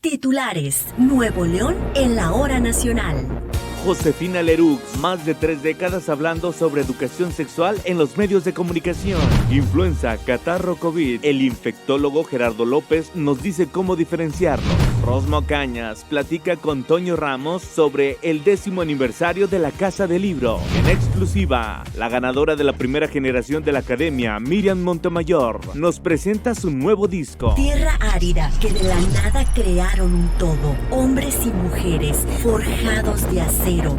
Titulares: Nuevo León en la hora nacional. Josefina Lerux, más de 3 décadas hablando sobre educación sexual en los medios de comunicación. Influenza, catarro, COVID. El infectólogo Gerardo López nos dice cómo diferenciarlo. Rosmo Cañas platica con Toño Ramos sobre el 10º aniversario de la Casa del Libro. En exclusiva, la ganadora de la primera generación de la Academia, Miriam Montemayor, nos presenta su nuevo disco. Tierra árida, que de la nada crearon un todo. Hombres y mujeres forjados de acero,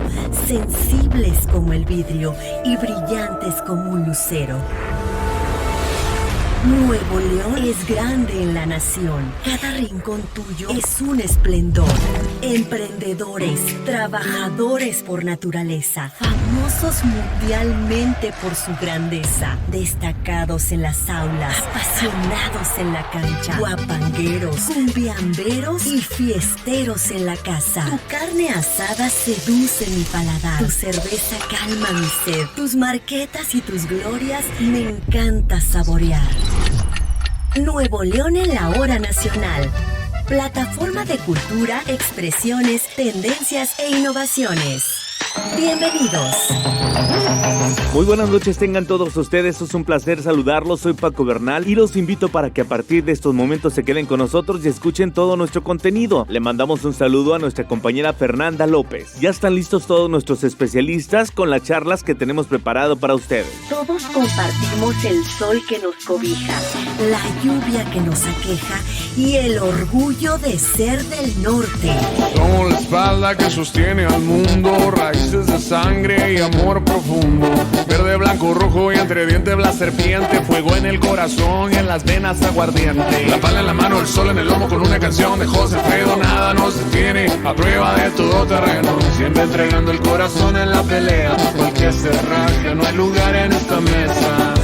sensibles como el vidrio y brillantes como un lucero. Nuevo León es grande en la nación. Cada rincón tuyo es un esplendor. Emprendedores, trabajadores por naturaleza, famosos mundialmente por su grandeza, destacados en las aulas, apasionados en la cancha, guapangueros, cumbiamberos y fiesteros en la casa. Tu carne asada seduce mi paladar, tu cerveza calma mi sed, tus marquetas y tus glorias me encanta saborear. Nuevo León en la hora nacional. Plataforma de cultura, expresiones, tendencias e innovaciones. Bienvenidos. Muy buenas noches tengan todos ustedes, es un placer saludarlos, soy Paco Bernal y los invito para que a partir de estos momentos se queden con nosotros y escuchen todo nuestro contenido. Le mandamos un saludo a nuestra compañera Fernanda López. Ya están listos todos nuestros especialistas con las charlas que tenemos preparado para ustedes. Todos compartimos el sol que nos cobija, la lluvia que nos aqueja y el orgullo de ser del norte. Somos la espalda que sostiene al mundo, raíces de sangre y amor profundo. Verde, blanco, rojo y entre dientes la serpiente. Fuego en el corazón y en las venas aguardiente. La pala en la mano, el sol en el lomo con una canción de José Alfredo. Nada nos detiene, a prueba de todo terreno. Siempre entregando el corazón en la pelea. Cualquier cerraje, no hay lugar en esta mesa.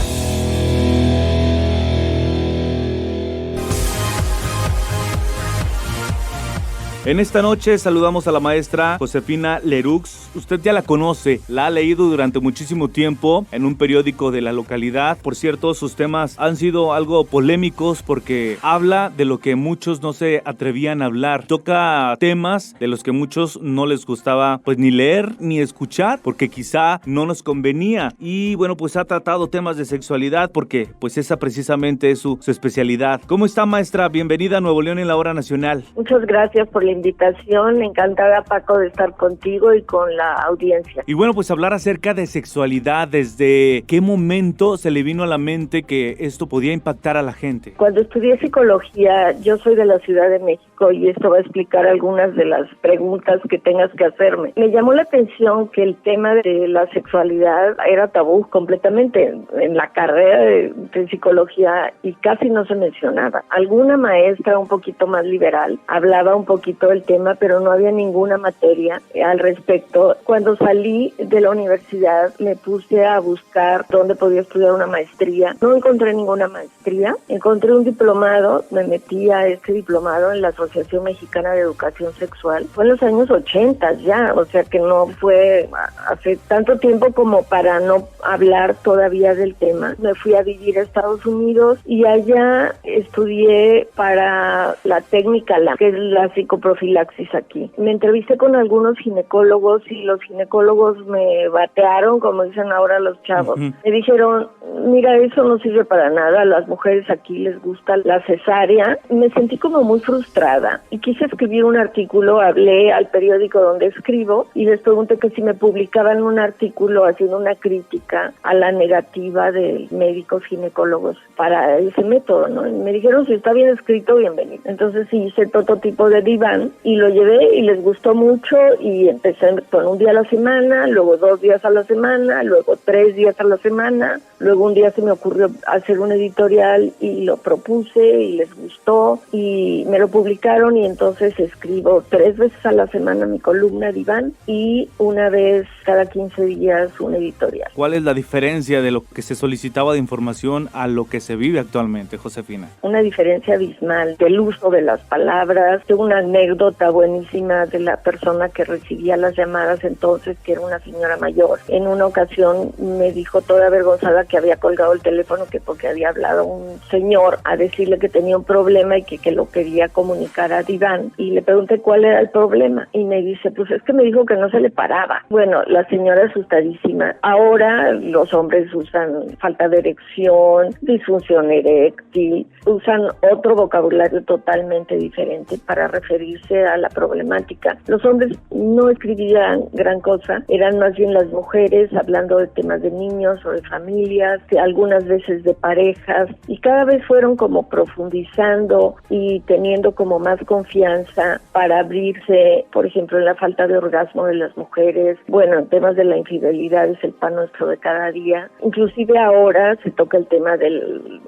En esta noche saludamos a la maestra Josefina Lerux. Usted ya la conoce, la ha leído durante muchísimo tiempo en un periódico de la localidad. Por cierto, sus temas han sido algo polémicos porque habla de lo que muchos no se atrevían a hablar. Toca temas de los que muchos no les gustaba pues ni leer ni escuchar porque quizá no nos convenía. Y bueno, pues ha tratado temas de sexualidad porque pues esa precisamente es su especialidad. ¿Cómo está, maestra? Bienvenida a Nuevo León en la hora nacional. Muchas gracias por la invitación, encantada, Paco, de estar contigo y con la audiencia. Y bueno, pues hablar acerca de sexualidad, ¿desde qué momento se le vino a la mente que esto podía impactar a la gente? Cuando estudié psicología, yo soy de la Ciudad de México y esto va a explicar algunas de las preguntas que tengas que hacerme. Me llamó la atención que el tema de la sexualidad era tabú completamente en la carrera de psicología y casi no se mencionaba. Alguna maestra un poquito más liberal hablaba un poquito del tema, pero no había ninguna materia al respecto. Cuando salí de la universidad me puse a buscar dónde podía estudiar una maestría. No encontré ninguna maestría, encontré un diplomado, me metí a este diplomado en la Asociación Mexicana de Educación Sexual. Fue en los años 80 ya, o sea que no fue hace tanto tiempo como para no hablar todavía del tema. Me fui a vivir a Estados Unidos y allá estudié para la técnica, que es la psicoprofilaxis aquí. Me entrevisté con algunos ginecólogos y los ginecólogos me batearon, como dicen ahora los chavos. Me dijeron, mira, eso no sirve para nada, a las mujeres aquí les gusta la cesárea. Me sentí como muy frustrada y quise escribir un artículo, hablé al periódico donde escribo y les pregunté que si me publicaban un artículo haciendo una crítica a la negativa de médicos ginecólogos para ese método, ¿no? Y me dijeron, si está bien escrito, bienvenido. Entonces sí, hice todo tipo de diván y lo llevé y les gustó mucho y empecé con un día a la semana, luego 2 días a la semana, luego 3 días a la semana, luego un día se me ocurrió hacer un editorial y lo propuse y les gustó y me lo publicaron y entonces escribo 3 veces a la semana mi columna diván y una vez cada 15 días un editorial. ¿Cuál es la diferencia de lo que se solicitaba de información a lo que se vive actualmente, Josefina? Una diferencia abismal del uso de las palabras. Tengo una anécdota buenísima de la persona que recibía las llamadas entonces, que era una señora mayor. En una ocasión me dijo toda avergonzada que había colgado el teléfono que porque había hablado un señor a decirle que tenía un problema y que lo quería comunicar a Iván, y le pregunté cuál era el problema y me dice, pues es que me dijo que no se le paraba. Bueno, la señora asustadísima. Ahora los hombres usan falta de erección, disfunción eréctil, usan otro vocabulario totalmente diferente para referirse a la problemática. Los hombres no escribían gran cosa, eran más bien las mujeres hablando de temas de niños o de familias, algunas veces de parejas, y cada vez fueron como profundizando y teniendo como más confianza para abrirse, por ejemplo, en la falta de orgasmo de las mujeres. Bueno, en temas de la infidelidad es el pan nuestro de cada día. Inclusive ahora se toca el tema de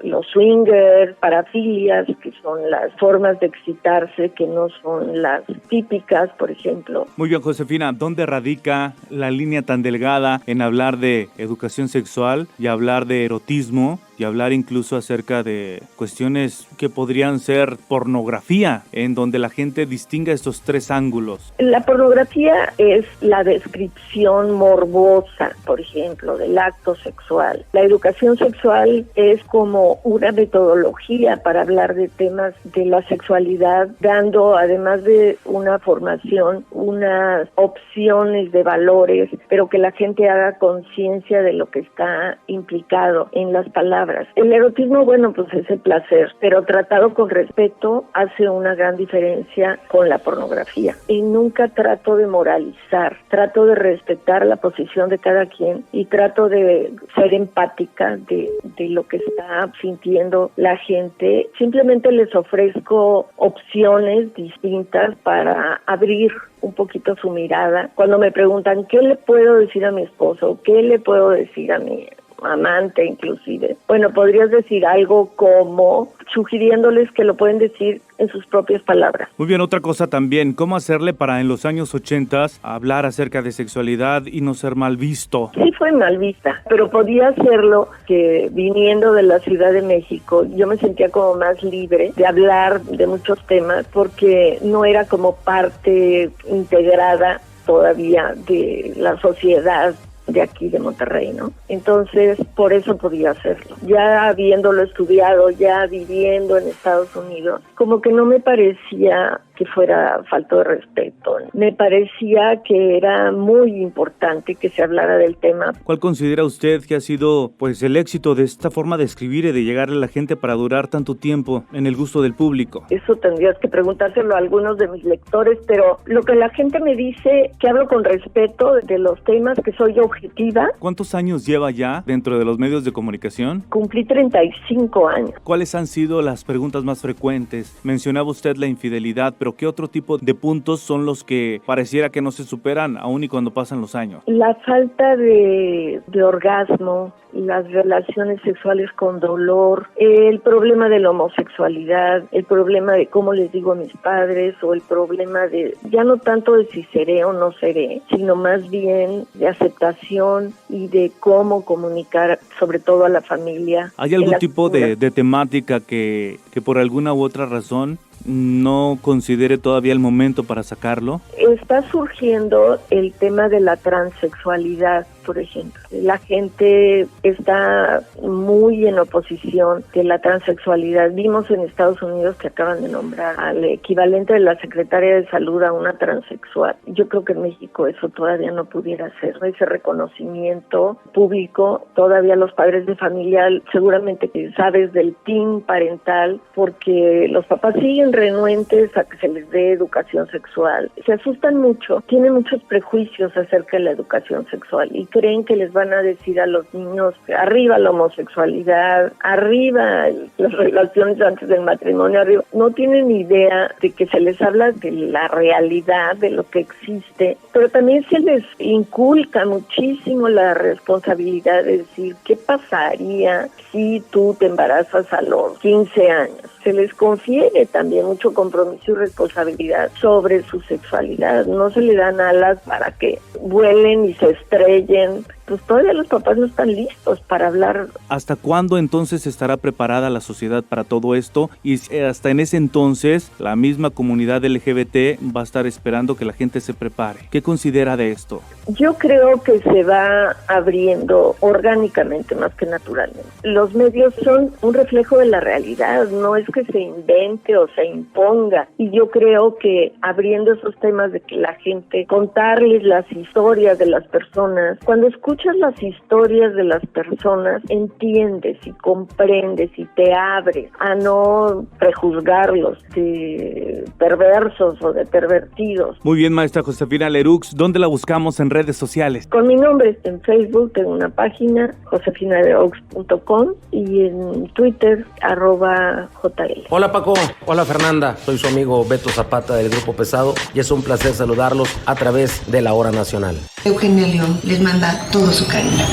los swingers, parafilias, que son las formas de excitarse que no son las típicas, por ejemplo. Muy bien, Josefina, ¿dónde radica la línea tan delgada en hablar de educación sexual y hablar de erotismo y hablar incluso acerca de cuestiones que podrían ser pornografía, en donde la gente distinga estos tres ángulos? La pornografía es la descripción morbosa, por ejemplo, del acto sexual. La educación sexual es como una metodología para hablar de temas de la sexualidad, dando, además de una formación, unas opciones de valores, pero que la gente haga conciencia de lo que está implicado en las palabras. El erotismo, bueno, pues es el placer, pero tratado con respeto hace una gran diferencia con la pornografía. Y nunca trato de moralizar, trato de respetar la posición de cada quien y trato de ser empática de lo que está sintiendo la gente. Simplemente les ofrezco opciones distintas para abrir un poquito su mirada. Cuando me preguntan qué le puedo decir a mi esposo, qué le puedo decir a mi amante inclusive, bueno, podrías decir algo como sugiriéndoles que lo pueden decir en sus propias palabras. Muy bien, otra cosa también, ¿cómo hacerle para en los años 80 hablar acerca de sexualidad y no ser mal visto? Sí fue mal vista, pero podía hacerlo que viniendo de la Ciudad de México yo me sentía como más libre de hablar de muchos temas porque no era como parte integrada todavía de la sociedad de aquí de Monterrey, ¿no? Entonces, por eso podía hacerlo. Ya habiéndolo estudiado, ya viviendo en Estados Unidos, como que no me parecía que fuera falta de respeto. Me parecía que era muy importante que se hablara del tema. ¿Cuál considera usted que ha sido, pues, el éxito de esta forma de escribir y de llegarle a la gente para durar tanto tiempo en el gusto del público? Eso tendrías que preguntárselo a algunos de mis lectores, pero lo que la gente me dice, que hablo con respeto de los temas, que soy objetiva. ¿Cuántos años lleva ya dentro de los medios de comunicación? Cumplí 35 años. ¿Cuáles han sido las preguntas más frecuentes? Mencionaba usted la infidelidad, pero ¿qué otro tipo de puntos son los que pareciera que no se superan aún y cuando pasan los años? La falta de orgasmo, las relaciones sexuales con dolor, el problema de la homosexualidad, el problema de cómo les digo a mis padres, o el problema de, ya no tanto de si seré o no seré, sino más bien de aceptación y de cómo comunicar, sobre todo a la familia. ¿Hay algún tipo de temática que por alguna u otra razón no considere todavía el momento para sacarlo? Está surgiendo el tema de la transexualidad, por ejemplo. La gente está muy en oposición de la transexualidad. Vimos en Estados Unidos que acaban de nombrar al equivalente de la secretaria de salud a una transexual. Yo creo que en México eso todavía no pudiera ser. Ese reconocimiento público, todavía los padres de familia, seguramente que sabes del team parental, porque los papás siguen renuentes a que se les dé educación sexual. Se asustan mucho, tienen muchos prejuicios acerca de la educación sexual y creen que les van a decir a los niños arriba la homosexualidad, arriba las relaciones antes del matrimonio, arriba. No tienen idea de que se les habla de la realidad, de lo que existe, pero también se les inculca muchísimo la responsabilidad de decir qué pasaría si tú te embarazas a los 15 años. Se les confiere también mucho compromiso y responsabilidad sobre su sexualidad. No se le dan alas para que vuelen y se estrellen, pues todavía los papás no están listos para hablar. ¿Hasta cuándo entonces estará preparada la sociedad para todo esto? Y hasta en ese entonces la misma comunidad LGBT va a estar esperando que la gente se prepare. ¿Qué considera de esto? Yo creo que se va abriendo orgánicamente más que naturalmente. Los medios son un reflejo de la realidad, no es que se invente o se imponga. Y yo creo que abriendo esos temas de que la gente, contarles las historias de las personas, cuando escuchas las historias de las personas, entiendes y comprendes y te abres a no prejuzgarlos de perversos o de pervertidos. Muy bien, maestra Josefina Lerux, ¿dónde la buscamos en redes sociales? Con mi nombre en Facebook tengo una página, josefinaleroux.com, y en Twitter, @JL. Hola Paco, hola Fernanda, soy su amigo Beto Zapata del Grupo Pesado y es un placer saludarlos a través de La Hora Nacional. Eugenia León les manda todo su cariño.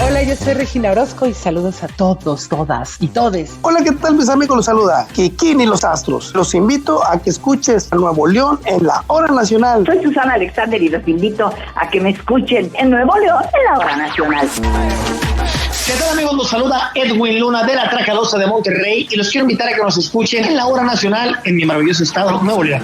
Hola, yo soy Regina Orozco y saludos a todos, todas y todes. Hola, ¿qué tal mis amigos? Los saluda Kikini Los Astros. Los invito a que escuches a Nuevo León en La Hora Nacional. Soy Susana Alexander y los invito a que me escuchen en Nuevo León en La Hora Nacional. ¿Qué tal amigos? Los saluda Edwin Luna de la Tracalosa de Monterrey y los quiero invitar a que nos escuchen en La Hora Nacional en mi maravilloso estado, Nuevo León.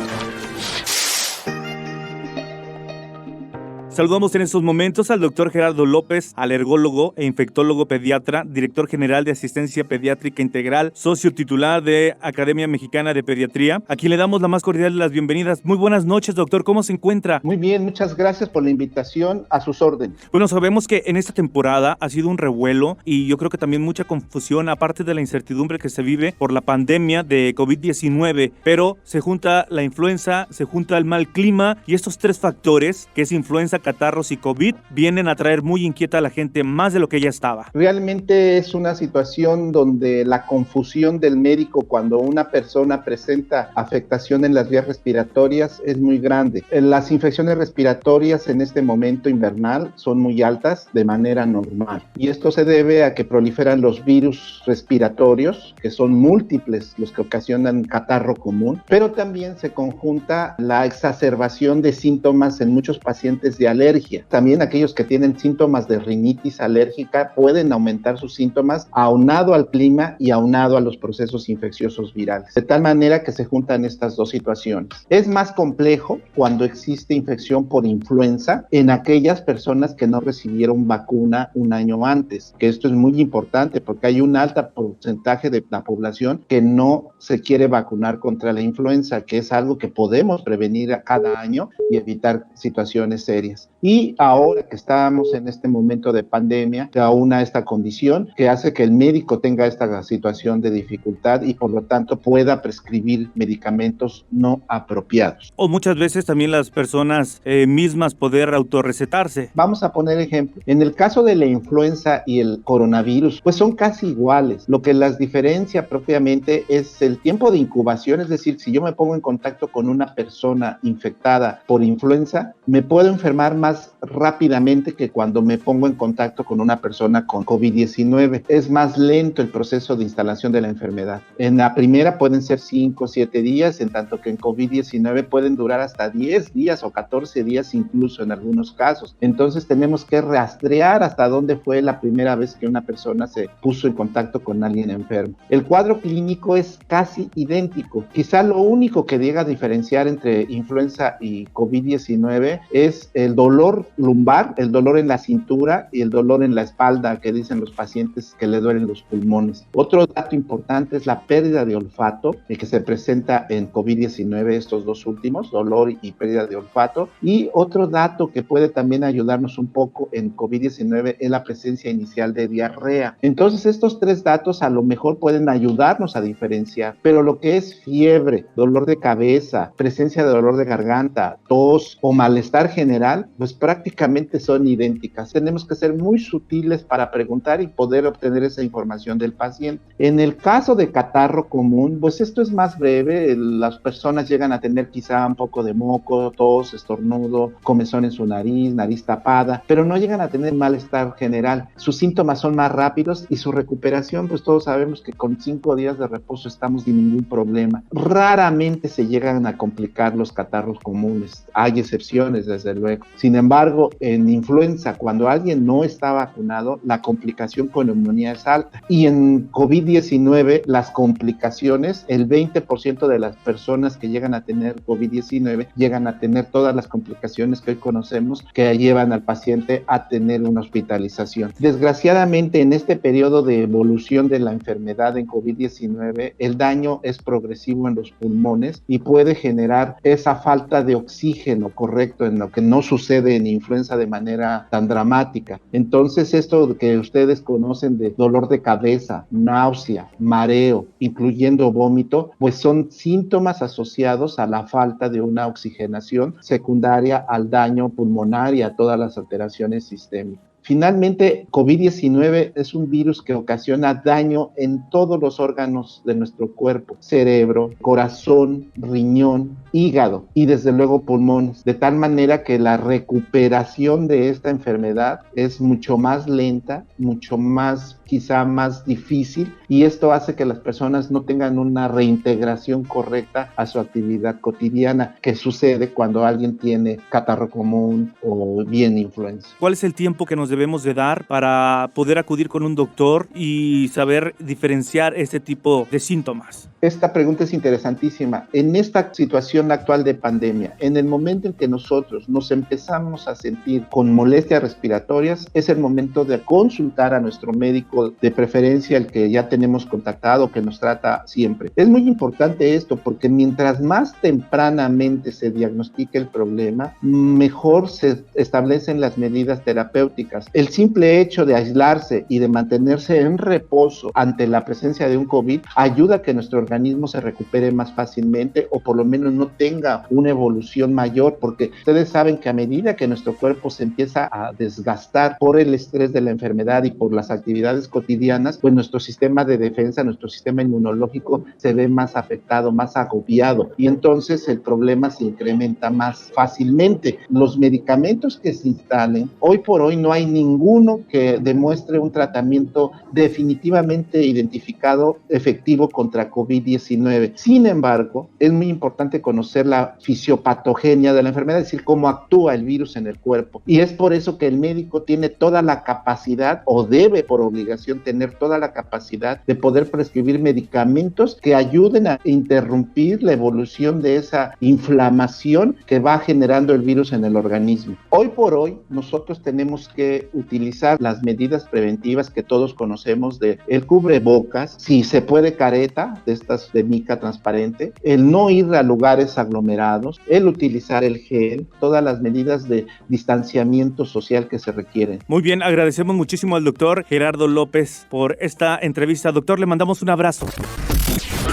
Saludamos en estos momentos al doctor Gerardo López, alergólogo e infectólogo pediatra, director general de Asistencia Pediátrica Integral, socio titular de Academia Mexicana de Pediatría, a quien le damos la más cordial de las bienvenidas. Muy buenas noches, doctor, ¿cómo se encuentra? Muy bien, muchas gracias por la invitación, a sus órdenes. Bueno, sabemos que en esta temporada ha sido un revuelo y yo creo que también mucha confusión, aparte de la incertidumbre que se vive por la pandemia de COVID-19, pero se junta la influenza, se junta el mal clima y estos tres factores, que es influenza, catarros y COVID, vienen a traer muy inquieta a la gente más de lo que ya estaba. Realmente es una situación donde la confusión del médico cuando una persona presenta afectación en las vías respiratorias es muy grande. Las infecciones respiratorias en este momento invernal son muy altas de manera normal y esto se debe a que proliferan los virus respiratorios, que son múltiples los que ocasionan catarro común, pero también se conjunta la exacerbación de síntomas en muchos pacientes de alergia. También aquellos que tienen síntomas de rinitis alérgica pueden aumentar sus síntomas aunado al clima y aunado a los procesos infecciosos virales. De tal manera que se juntan estas dos situaciones. Es más complejo cuando existe infección por influenza en aquellas personas que no recibieron vacuna un año antes, que esto es muy importante porque hay un alto porcentaje de la población que no se quiere vacunar contra la influenza, que es algo que podemos prevenir a cada año y evitar situaciones serias. Y ahora que estamos en este momento de pandemia, se aúna esta condición que hace que el médico tenga esta situación de dificultad y por lo tanto pueda prescribir medicamentos no apropiados. O muchas veces también las personas mismas poder autorrecetarse. Vamos a poner ejemplo. En el caso de la influenza y el coronavirus, pues son casi iguales. Lo que las diferencia propiamente es el tiempo de incubación, es decir, si yo me pongo en contacto con una persona infectada por influenza, me puedo enfermar más rápidamente que cuando me pongo en contacto con una persona con COVID-19. Es más lento el proceso de instalación de la enfermedad. En la primera pueden ser 5 o 7 días, en tanto que en COVID-19 pueden durar hasta 10 días o 14 días incluso en algunos casos. Entonces tenemos que rastrear hasta dónde fue la primera vez que una persona se puso en contacto con alguien enfermo. El cuadro clínico es casi idéntico. Quizá lo único que llega a diferenciar entre influenza y COVID-19 es el dolor lumbar, el dolor en la cintura y el dolor en la espalda que dicen los pacientes que le duelen los pulmones. Otro dato importante es la pérdida de olfato, que se presenta en COVID-19, estos dos últimos, dolor y pérdida de olfato. Y otro dato que puede también ayudarnos un poco en COVID-19 es la presencia inicial de diarrea. Entonces estos tres datos a lo mejor pueden ayudarnos a diferenciar, pero lo que es fiebre, dolor de cabeza, presencia de dolor de garganta, tos o malestar general, pues prácticamente son idénticas. Tenemos que ser muy sutiles para preguntar y poder obtener esa información del paciente. En el caso de catarro común, pues esto es más breve. Las personas llegan a tener quizá un poco de moco, tos, estornudo, comezón en su nariz, nariz tapada, pero no llegan a tener malestar general. Sus síntomas son más rápidos y su recuperación, pues todos sabemos que con 5 días de reposo estamos sin ningún problema. Raramente se llegan a complicar los catarros comunes. Hay excepciones, desde luego. Sin embargo, en influenza, cuando alguien no está vacunado, la complicación con neumonía es alta. Y en COVID-19, las complicaciones, el 20% de las personas que llegan a tener COVID-19 llegan a tener todas las complicaciones que hoy conocemos que llevan al paciente a tener una hospitalización. Desgraciadamente, en este periodo de evolución de la enfermedad en COVID-19, el daño es progresivo en los pulmones y puede generar esa falta de oxígeno correcto, en lo que no sucede en influenza de manera tan dramática. Entonces, esto que ustedes conocen de dolor de cabeza, náusea, mareo, incluyendo vómito, pues son síntomas asociados a la falta de una oxigenación secundaria al daño pulmonar y a todas las alteraciones sistémicas. Finalmente, COVID-19 es un virus que ocasiona daño en todos los órganos de nuestro cuerpo: cerebro, corazón, riñón, hígado y desde luego pulmones, de tal manera que la recuperación de esta enfermedad es mucho más lenta, mucho más, quizá más difícil, y esto hace que las personas no tengan una reintegración correcta a su actividad cotidiana, que sucede cuando alguien tiene catarro común o bien influenza. ¿Cuál es el tiempo que nos debemos de dar para poder acudir con un doctor y saber diferenciar este tipo de síntomas? Esta pregunta es interesantísima. En esta situación actual de pandemia, en el momento en que nosotros nos empezamos a sentir con molestias respiratorias, es el momento de consultar a nuestro médico, de preferencia el que ya tenemos contactado, que nos trata siempre. Es muy importante esto porque mientras más tempranamente se diagnostique el problema, mejor se establecen las medidas terapéuticas. El simple hecho de aislarse y de mantenerse en reposo ante la presencia de un COVID ayuda a que nuestro organismo se recupere más fácilmente, o por lo menos no tenga una evolución mayor, porque ustedes saben que a medida que nuestro cuerpo se empieza a desgastar por el estrés de la enfermedad y por las actividades cotidianas, pues nuestro sistema de defensa, nuestro sistema inmunológico se ve más afectado, más agobiado, y entonces el problema se incrementa más fácilmente. Los medicamentos que se instalen, hoy por hoy no hay ninguno que demuestre un tratamiento definitivamente identificado efectivo contra COVID-19. Sin embargo, es muy importante conocer la fisiopatogenia de la enfermedad, es decir, cómo actúa el virus en el cuerpo. Y es por eso que el médico tiene toda la capacidad, o debe por obligación tener toda la capacidad de poder prescribir medicamentos que ayuden a interrumpir la evolución de esa inflamación que va generando el virus en el organismo. Hoy por hoy, nosotros tenemos que utilizar las medidas preventivas que todos conocemos, de el cubrebocas, si se puede careta, de estas de mica transparente, el no ir a lugares aglomerados, el utilizar el gel, todas las medidas de distanciamiento social que se requieren. Muy bien, agradecemos muchísimo al doctor Gerardo López por esta entrevista. Doctor, le mandamos un abrazo.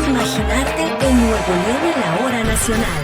Imaginarte en Nuevo León en la hora nacional.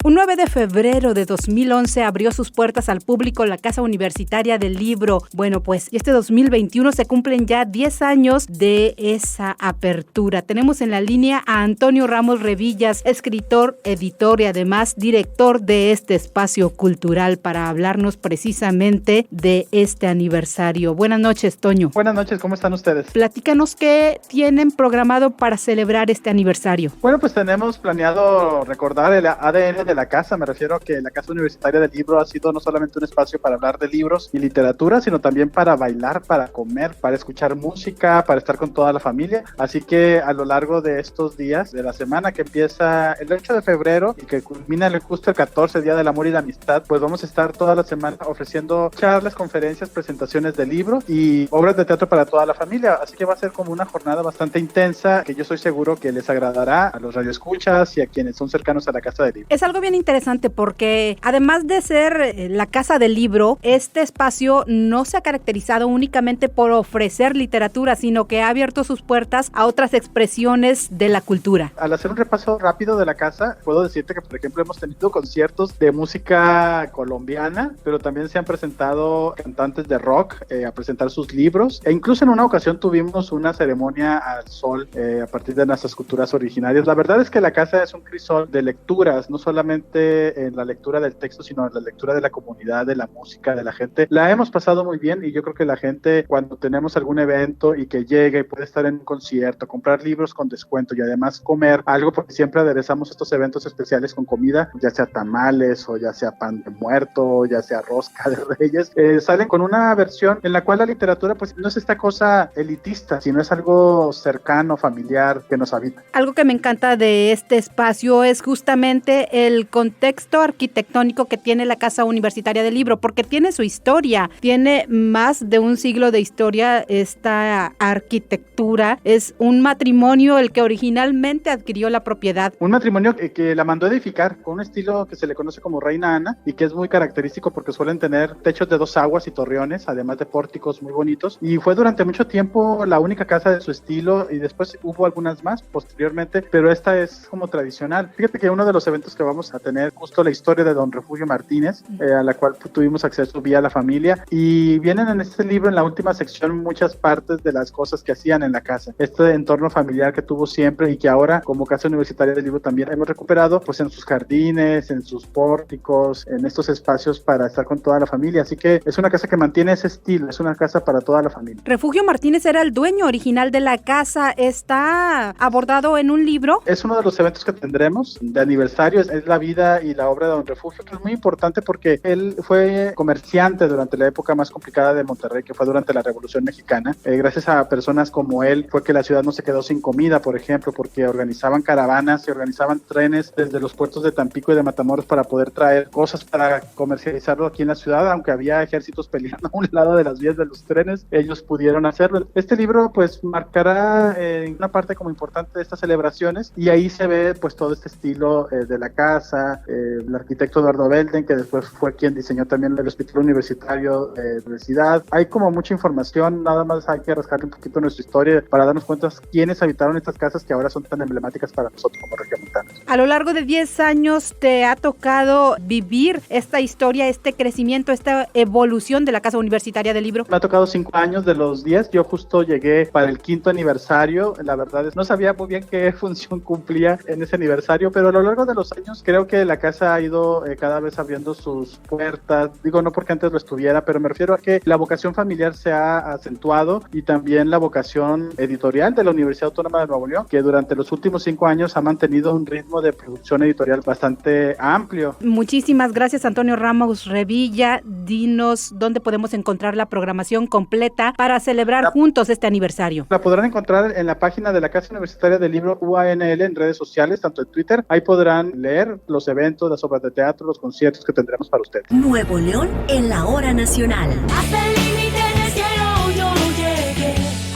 Un 9 de febrero de 2011 abrió sus puertas al público la Casa Universitaria del Libro. Bueno, pues este 2021 se cumplen ya 10 años de esa apertura. Tenemos en la línea a Antonio Ramos Revillas, escritor, editor y además director de este espacio cultural, para hablarnos precisamente de este aniversario. Buenas noches, Toño. Buenas noches, ¿cómo están ustedes? Platícanos qué tienen programado para celebrar este aniversario. Bueno, pues tenemos planeado recordar el ADN de la casa. Me refiero a que la Casa Universitaria del Libro ha sido no solamente un espacio para hablar de libros y literatura, sino también para bailar, para comer, para escuchar música, para estar con toda la familia. Así que a lo largo de estos días de la semana, que empieza el 8 de febrero y que culmina justo el 14, Día del Amor y la Amistad, pues vamos a estar toda la semana ofreciendo charlas, conferencias, presentaciones de libros y obras de teatro para toda la familia. Así que va a ser como una jornada bastante intensa, que yo estoy seguro que les agradará a los radioescuchas y a quienes son cercanos a la Casa del Libro. Es algo bien interesante porque además de ser la Casa del Libro, este espacio no se ha caracterizado únicamente por ofrecer literatura, sino que ha abierto sus puertas a otras expresiones de la cultura. Al hacer un repaso rápido de la casa, puedo decirte que, por ejemplo, hemos tenido conciertos de música colombiana, pero también se han presentado cantantes de rock a presentar sus libros, e incluso en una ocasión tuvimos una ceremonia al sol a partir de nuestras culturas originarias. La verdad es que la casa es un crisol de lecturas, no solamente solamente en la lectura del texto, sino en la lectura de la comunidad, de la música, de la gente. La hemos pasado muy bien y yo creo que la gente, cuando tenemos algún evento y que llega y puede estar en un concierto, comprar libros con descuento y además comer algo, porque siempre aderezamos estos eventos especiales con comida, ya sea tamales o ya sea pan de muerto, ya sea rosca de reyes, salen con una versión en la cual la literatura pues no es esta cosa elitista, sino es algo cercano, familiar, que nos habita. Algo que me encanta de este espacio es justamente el contexto arquitectónico que tiene la Casa Universitaria del Libro, porque tiene su historia, tiene más de un siglo de historia esta arquitectura. Es un matrimonio el que originalmente adquirió la propiedad. Un matrimonio que la mandó a edificar con un estilo que se le conoce como Reina Ana y que es muy característico porque suelen tener techos de 2 aguas y torreones, además de pórticos muy bonitos, y fue durante mucho tiempo la única casa de su estilo y después hubo algunas más posteriormente, pero esta es como tradicional. Fíjate que uno de los eventos que vamos a tener justo la historia de Don Refugio Martínez, a la cual tuvimos acceso vía la familia, y vienen en este libro, en la última sección, muchas partes de las cosas que hacían en la casa, este entorno familiar que tuvo siempre y que ahora como Casa Universitaria del Libro también hemos recuperado, pues en sus jardines, en sus pórticos, en estos espacios para estar con toda la familia, así que es una casa que mantiene ese estilo, es una casa para toda la familia. Refugio Martínez era el dueño original de la casa, ¿está abordado en un libro? Es uno de los eventos que tendremos de aniversario, es la vida y la obra de Don Refugio, que es muy importante porque él fue comerciante durante la época más complicada de Monterrey, que fue durante la Revolución Mexicana. Gracias a personas como él fue que la ciudad no se quedó sin comida, por ejemplo, porque organizaban caravanas y organizaban trenes desde los puertos de Tampico y de Matamoros para poder traer cosas para comercializarlo aquí en la ciudad, aunque había ejércitos peleando a un lado de las vías de los trenes, ellos pudieron hacerlo. Este libro pues marcará una parte como importante de estas celebraciones y ahí se ve pues todo este estilo de la casa, el arquitecto Eduardo Belden, que después fue quien diseñó también el Hospital Universitario de la Universidad. Hay como mucha información, nada más hay que rascarle un poquito nuestra historia para darnos cuenta quiénes habitaron estas casas que ahora son tan emblemáticas para nosotros como regiomontanos. A lo largo de 10 años te ha tocado vivir esta historia, este crecimiento, esta evolución de la Casa Universitaria del Libro. Me ha tocado 5 años de los 10, yo justo llegué para el 5º aniversario, la verdad es no sabía muy bien qué función cumplía en ese aniversario, pero a lo largo de los años creo que la casa ha ido cada vez abriendo sus puertas, digo no porque antes lo estuviera, pero me refiero a que la vocación familiar se ha acentuado y también la vocación editorial de la Universidad Autónoma de Nuevo León, que durante los últimos 5 años ha mantenido un ritmo de producción editorial bastante amplio. Muchísimas gracias, Antonio Ramos Revilla. Dinos dónde podemos encontrar la programación completa para celebrar juntos este aniversario. La podrán encontrar en la página de la Casa Universitaria del Libro UANL en redes sociales, tanto en Twitter. Ahí podrán leer los eventos, las obras de teatro, los conciertos que tendremos para ustedes. Nuevo León en la hora nacional.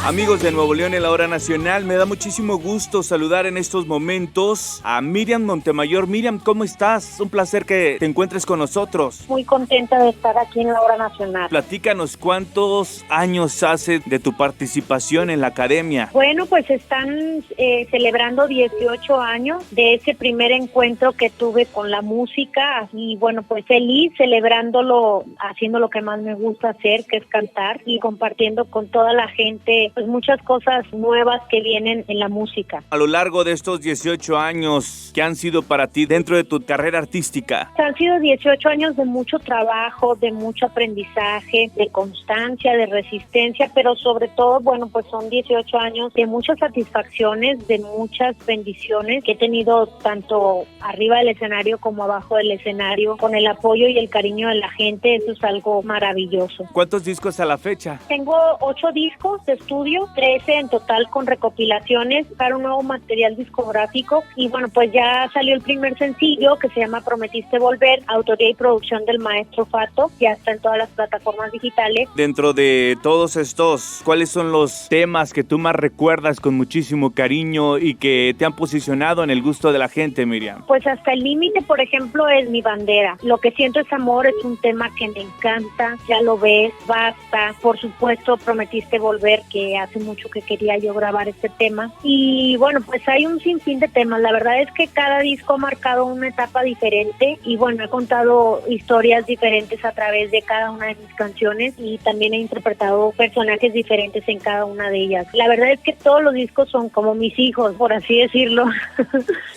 Amigos de Nuevo León en la hora nacional, me da muchísimo gusto saludar en estos momentos a Miriam Montemayor. Miriam, ¿cómo estás? Un placer que te encuentres con nosotros. Muy contenta de estar aquí en la hora nacional. Platícanos, ¿cuántos años hace de tu participación en la academia? Bueno, pues están celebrando 18 años de ese primer encuentro que tuve con la música y bueno, pues feliz celebrándolo, haciendo lo que más me gusta hacer, que es cantar y compartiendo con toda la gente pues muchas cosas nuevas que vienen en la música. A lo largo de estos 18 años, ¿qué han sido para ti dentro de tu carrera artística? Han sido 18 años de mucho trabajo, de mucho aprendizaje, de constancia, de resistencia, pero sobre todo, bueno, pues son 18 años de muchas satisfacciones, de muchas bendiciones que he tenido tanto arriba del escenario como abajo del escenario, con el apoyo y el cariño de la gente. Eso es algo maravilloso. ¿Cuántos discos a la fecha? Tengo 8 discos de estudio, 13 en total con recopilaciones para un nuevo material discográfico y bueno, pues ya salió el primer sencillo que se llama Prometiste Volver, autoría y producción del maestro Fato, ya está en todas las plataformas digitales. Dentro de todos estos, ¿cuáles son los temas que tú más recuerdas con muchísimo cariño y que te han posicionado en el gusto de la gente, Miriam? Pues Hasta el Límite, por ejemplo, es mi bandera. Lo que siento es amor, es un tema que me encanta, ya lo ves, basta. Por supuesto, Prometiste Volver, que hace mucho que quería yo grabar este tema. Y bueno, pues hay un sinfín de temas. La verdad es que cada disco ha marcado una etapa diferente y bueno, he contado historias diferentes a través de cada una de mis canciones y también he interpretado personajes diferentes en cada una de ellas. La verdad es que todos los discos son como mis hijos, por así decirlo.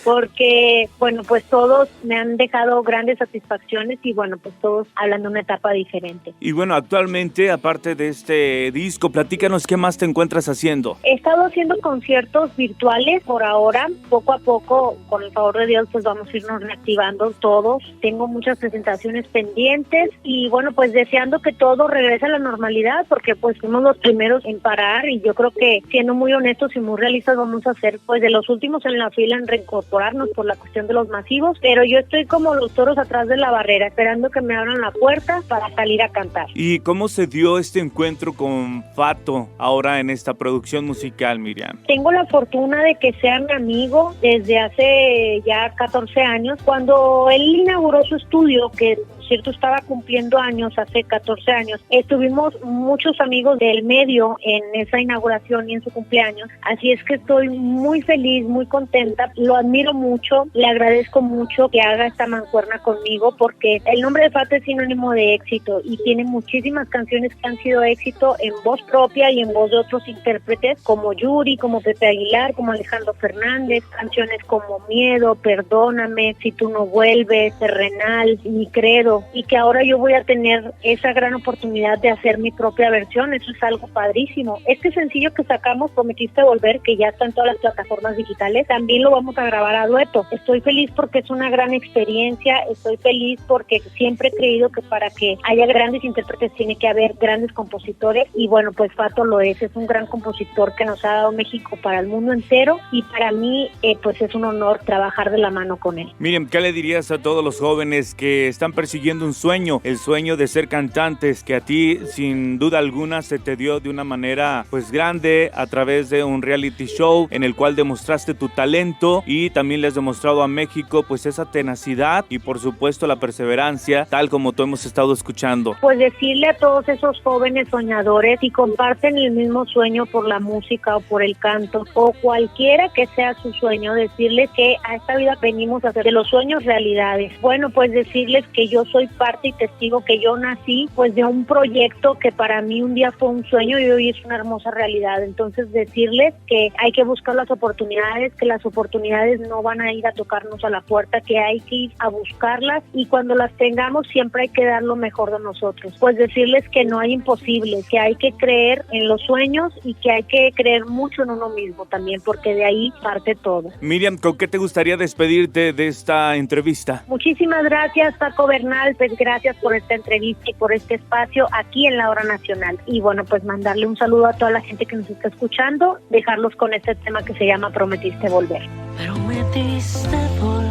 porque, bueno, pues todos me han dejado grandes satisfacciones y, bueno, pues todos hablan de una etapa diferente. Y bueno, actualmente, aparte de este disco, platícanos qué más te encuentras haciendo. He estado haciendo conciertos virtuales por ahora, poco a poco, con el favor de Dios, pues vamos a irnos reactivando todos. Tengo muchas presentaciones pendientes y, bueno, pues deseando que todo regrese a la normalidad, porque pues fuimos los primeros en parar y yo creo que, siendo muy honestos y muy realistas, vamos a ser pues de los últimos en la fila en reincorporarnos por la cuestión de los masivos, pero yo estoy como los toros atrás de la barrera, esperando que me abran la puerta para salir a cantar. ¿Y cómo se dio este encuentro con Fato ahora en esta producción musical, Miriam? Tengo la fortuna de que sea mi amigo desde hace ya 14 años, cuando él inauguró su estudio, que por cierto estaba cumpliendo años hace 14 años. Estuvimos muchos amigos del medio en esa inauguración y en su cumpleaños, así es que estoy muy feliz, muy contenta, lo admiro mucho, le agradezco mucho que haga esta mancuerna conmigo, porque el nombre de Fato es sinónimo de éxito y tiene muchísimas canciones que han sido éxito en voz propia y en voz de otros intérpretes como Yuri, como Pepe Aguilar, como Alejandro Fernández, canciones como Miedo, Perdóname, Si tú no vuelves, Terrenal, Mi credo, y que ahora yo voy a tener esa gran oportunidad de hacer mi propia versión. Eso es algo padrísimo. Este sencillo que sacamos, Prometiste volver, que ya está en todas las plataformas digitales, también lo vamos a grabar a dueto. Estoy feliz porque es una gran experiencia, estoy feliz porque siempre he creído que para que haya grandes intérpretes tiene que haber grandes compositores, y bueno, pues Fato lo es un gran compositor que nos ha dado México para el mundo entero, y para mí pues es un honor trabajar de la mano con él. Miriam, ¿qué le dirías a todos los jóvenes que están persiguiendo un sueño, el sueño de ser cantantes, que a ti sin duda alguna se te dio de una manera pues grande a través de un reality show en el cual demostraste tu talento y también le has demostrado a México pues esa tenacidad y por supuesto la perseverancia, tal como tú hemos estado escuchando? Pues decirle a todos esos jóvenes soñadores, si comparten el mismo sueño por la música o por el canto o cualquiera que sea su sueño, decirles que a esta vida venimos a hacer de los sueños realidades. Bueno, pues decirles que yo soy parte y testigo que yo nací pues de un proyecto que para mí un día fue un sueño y hoy es una hermosa realidad. Entonces decirles que hay que buscar las oportunidades, que las oportunidades no van a ir a tocarnos a la puerta, que hay que ir a buscarlas y cuando las tengamos siempre hay que dar lo mejor de nosotros. Pues decirles que no hay imposibles, que hay que creer en los sueños y que hay que creer mucho en uno mismo también, porque de ahí parte todo. Miriam, ¿con qué te gustaría despedirte de esta entrevista? Muchísimas gracias, Paco Bernal, pues gracias por esta entrevista y por este espacio aquí en La Hora Nacional. Y bueno, pues mandarle un saludo a toda la gente que nos está escuchando, dejarlos con este tema que se llama Prometiste volver. Prometiste volver,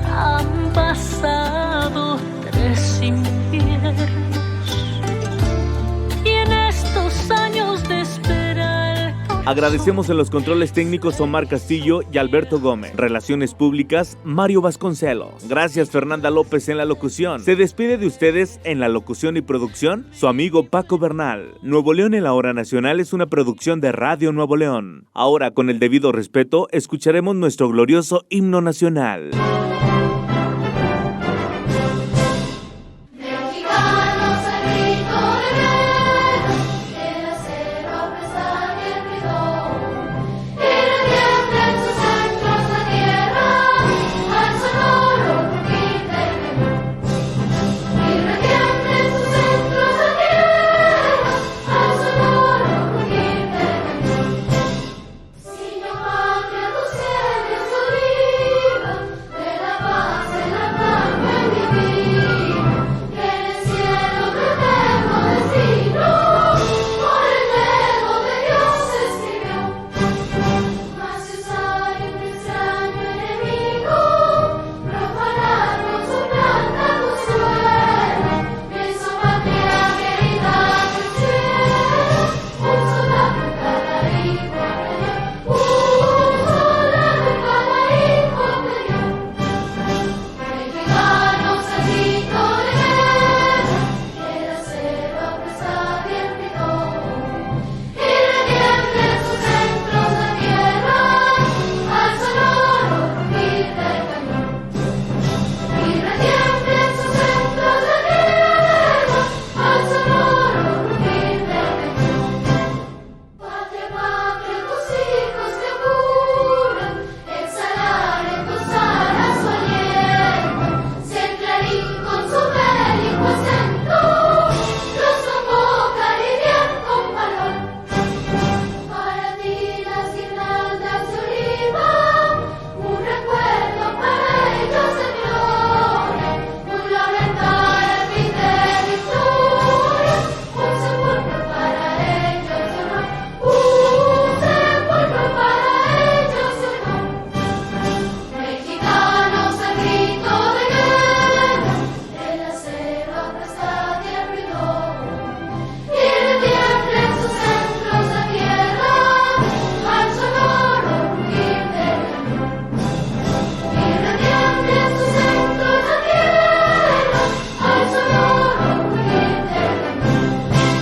han pasado 3 inviernos y en estos años de espera. Agradecemos en los controles técnicos Omar Castillo y Alberto Gómez. Relaciones públicas, Mario Vasconcelos. Gracias Fernanda López en la locución. Se despide de ustedes en la locución y producción su amigo Paco Bernal. Nuevo León en la Hora Nacional es una producción de Radio Nuevo León. Ahora, con el debido respeto, escucharemos nuestro glorioso himno nacional.